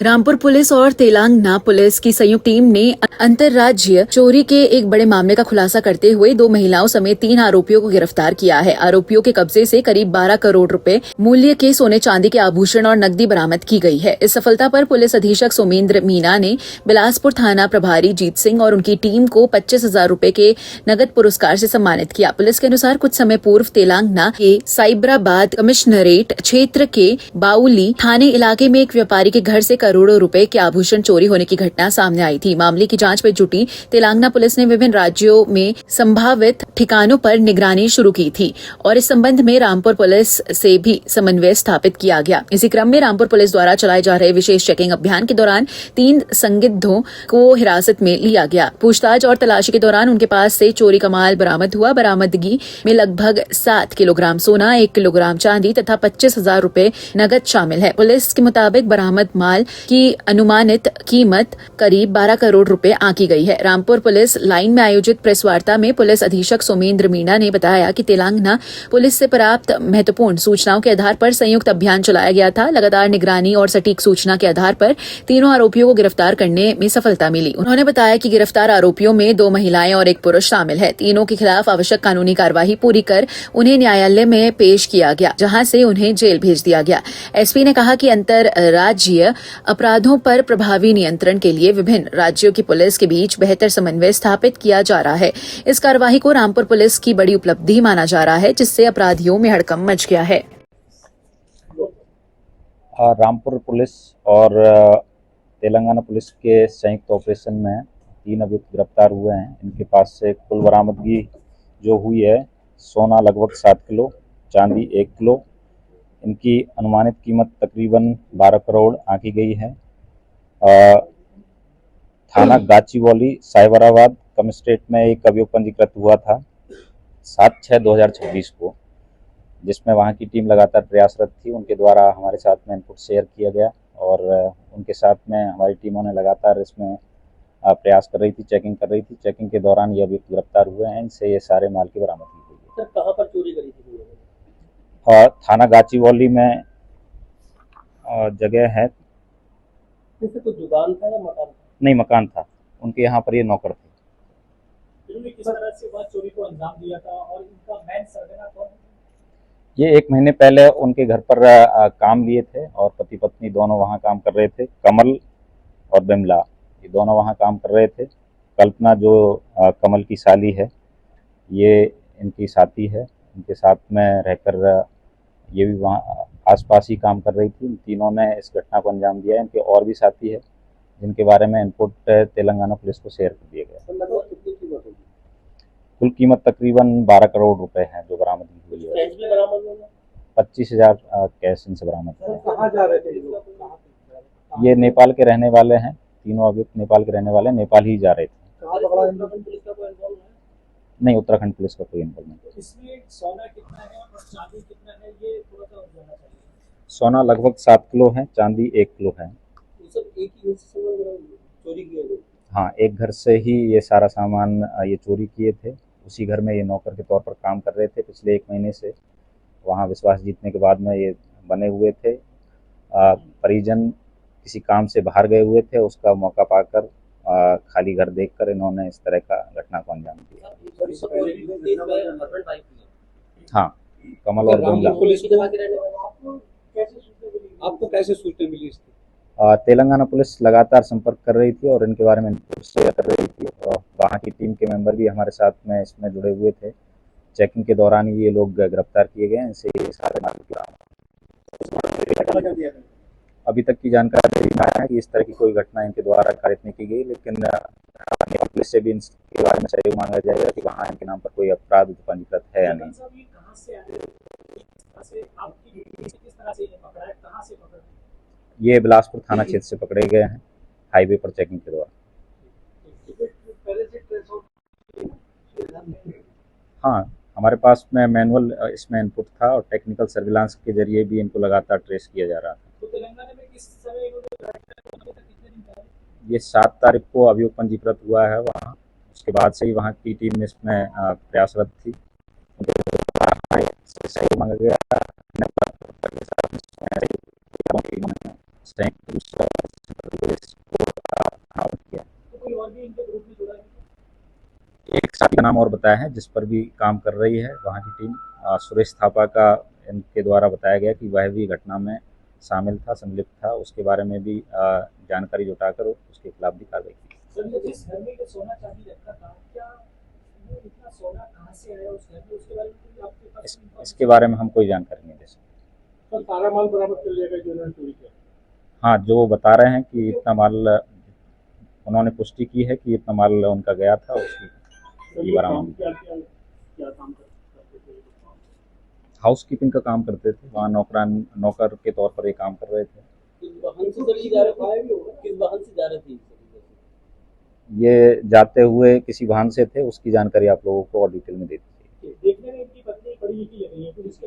Rampur police और Telangana police की संयुक्त टीम ने अंतर्राज्यीय चोरी के एक बड़े मामले का खुलासा करते हुए 2 महिलाओं समेत 3 आरोपियों को गिरफ्तार किया है। आरोपियों के कब्जे से करीब 12 करोड़ रुपए मूल्य के सोने चांदी के आभूषण और नकदी बरामद की गई है। इस सफलता पर पुलिस अधीक्षक सोमेंद्र मीना ने बिलासपुर थाना प्रभारी जीत सिंह और उनकी टीम को 25,000 रुपए के नगद पुरस्कार से सम्मानित किया। पुलिस के अनुसार कुछ समय पूर्व तेलंगाना के साइबराबाद कमिश्नरेट क्षेत्र के बाउली थाने इलाके में एक व्यापारी के घर से करोड़ों रुपए के आभूषण चोरी होने की घटना सामने आई थी। मामले की जांच में जुटी तेलंगाना पुलिस ने विभिन्न राज्यों में संभावित ठिकानों पर निगरानी शुरू की थी और इस संबंध में रामपुर पुलिस से भी समन्वय स्थापित किया गया। इसी क्रम में रामपुर पुलिस द्वारा चलाए जा रहे विशेष चेकिंग अभियान के दौरान 3 संदिग्धों को हिरासत में लिया गया। पूछताछ और तलाशी के दौरान उनके पास से चोरी का माल बरामद हुआ। बरामदगी में लगभग 7 किलोग्राम सोना, 1 किलोग्राम चांदी तथा 25,000 रुपए नगद शामिल है। पुलिस के मुताबिक बरामद माल की अनुमानित कीमत करीब 12 करोड़ रुपए आंकी गई है। रामपुर पुलिस लाइन में आयोजित प्रेस वार्ता में पुलिस अधीक्षक सोमेंद्र मीना ने बताया कि तेलंगाना पुलिस से प्राप्त महत्वपूर्ण सूचनाओं के आधार पर संयुक्त अभियान चलाया गया था। लगातार निगरानी और सटीक सूचना के आधार पर तीनों आरोपियों को गिरफ्तार करने में सफलता मिली। उन्होंने बताया कि गिरफ्तार आरोपियों में 2 महिलाएं और 1 पुरुष शामिल है। तीनों के खिलाफ आवश्यक कानूनी कार्यवाही पूरी कर उन्हें न्यायालय में पेश किया गया, जहां से उन्हें जेल भेज दिया गया। एसपी ने कहा कि अंतर्राज्यीय अपराधों पर प्रभावी नियंत्रण के लिए विभिन्न राज्यों की पुलिस के बीच बेहतर समन्वय स्थापित किया जा रहा है। इस कार्यवाही को रामपुर पुलिस की बड़ी उपलब्धि माना जा रहा है, जिससे अपराधियों में हड़कंप मच गया है। रामपुर पुलिस और तेलंगाना पुलिस के संयुक्त ऑपरेशन में 3 अभियुक्त गिरफ्तार हुए हैं। इनके पास से कुल बरामदगी जो हुई है, सोना लगभग 7 किलो, चांदी 1 किलो। इनकी अनुमानित कीमत तकरीबन 12 करोड़ आंकी गई है। थाना गाचीवाली साइबराबाद कमिश्नरेट में एक अभियोग पंजीकृत हुआ था 7/6/2026 को, जिसमें वहां की टीम लगातार प्रयासरत थी। उनके द्वारा हमारे साथ में इनपुट शेयर किया गया और उनके साथ में हमारी टीमों ने लगातार इसमें प्रयास कर रही थी, चेकिंग कर रही थी। चेकिंग के दौरान ये अभियुक्त गिरफ्तार हुए हैं। इनसे ये सारे माल की बरामदगी हुई है। सर, कहाँ पर चोरी करी थी? थाना गाचीवाली में जगह है। इससे कोई दुकान था या मकान था? नहीं, मकान था। उनके यहाँ पर ये नौकर थे। इन्होंने किस तरह से वह चोरी को अंजाम दिया था और इनका मेन सरगना कौन है? ये 1 महीने पहले उनके घर पर काम लिए थे और पति पत्नी दोनों वहाँ काम कर रहे थे। कमल और बिमला ये दोनों वहाँ काम कर रहे थे। कल्पना जो कमल की साली है, ये इनकी साथी है। इनके साथ में रहकर ये भी वहाँ आसपास ही काम कर रही थी। इन तीनों ने इस घटना को अंजाम दिया है। इनके और भी साथी है जिनके बारे में इनपुट तेलंगाना पुलिस को शेयर कर दिया गया। कुल कीमत तकरीबन 12 करोड़ रुपए है जो बरामदगी हुई है। 25,000 कैश इनसे बरामद है। कहाँ जा रहे थे? ये नेपाल के रहने वाले हैं। तीनों अभियुक्त नेपाल के रहने वाले, नेपाल ही जा रहे थे। नहीं, उत्तराखंड पुलिस का कोई इन्वॉल्वमेंट। इसमें सोना कितना है और चांदी कितना है, ये थोड़ा सा जानना चाहिए। सोना लगभग 7 किलो है, चांदी 1 किलो है। ये सब एक ही चोरी किया गया? हाँ, एक घर से ही ये सारा सामान ये चोरी किए थे। उसी घर में ये नौकर के तौर पर काम कर रहे थे पिछले 1 महीने से। वहाँ विश्वास जीतने के बाद में ये बने हुए थे। परिजन किसी काम से बाहर गए हुए थे, उसका मौका पाकर खाली घर देखकर इन्होंने इस तरह का घटना को अंजाम दिया। हाँ, कमल और बिमला। आपको कैसे सूचना मिली इसकी? तेलंगाना पुलिस लगातार संपर्क कर रही थी और इनके बारे में शेयर कर रही थी और वहाँ की टीम के मेंबर भी हमारे साथ में इसमें जुड़े हुए थे। चेकिंग के दौरान ही ये लोग गिरफ्तार किए गए। इनसे ये सारे माल की अभी तक की जानकारी है कि इस तरह की कोई घटना इनके द्वारा कारित नहीं की गई, लेकिन पुलिस से भी इनके बारे में सहयोग मांगा जाएगा कि वहाँ इनके नाम पर कोई अपराध पंजीकृत है या नहीं। ये बिलासपुर थाना क्षेत्र से पकड़े गए हैं हाईवे पर चेकिंग के दौरान। हाँ, हमारे पास में मैनुअल इसमें इनपुट था और टेक्निकल सर्विलांस के जरिए भी इनको लगातार ट्रेस किया जा रहा था। तो तेलंगाना में किस समय ये 7 तारीख को अभियोग पंजीकृत हुआ है वहाँ। उसके बाद से ही वहाँ की टीम इसमें प्रयासरत थी। सहयोग मांगा गया। का नाम और बताया है जिस पर भी काम कर रही है वहाँ की टीम। सुरेश थापा का इनके द्वारा बताया गया कि वह भी घटना में शामिल था, संलिप्त था। उसके बारे में भी जानकारी जुटाकर उसके खिलाफ भी कार्रवाई की। सर, ये जिस घर में ये सोना चांदी रखा था, क्या वो इतना सोना कहाँ से आया उस घर में, उसके बारे में कोई आपके पास इसके बारे में हम कोई जानकारी नहीं दे सकते। सर, सारा माल बरामद कर लिया गया जो उन्होंने चोरी किया? हाँ, जो बता रहे हैं कि इतना माल, उन्होंने पुष्टि की है कि इतना माल उनका गया था, उसकी बरामद। क्या काम करते थे? हाउस कीपिंग का काम करते थे, वहाँ नौकर के तौर पर ये काम कर रहे थे। किस वाहन से चली जा रही थी? किस वाहन से जा रही थी? ये जाते हुए किसी वाहन से थे, उसकी जानकारी आप लोगों को और डिटेल में दे दी। देखने में इनकी पत्नी बड़ी ही लग रही है, पुलिस के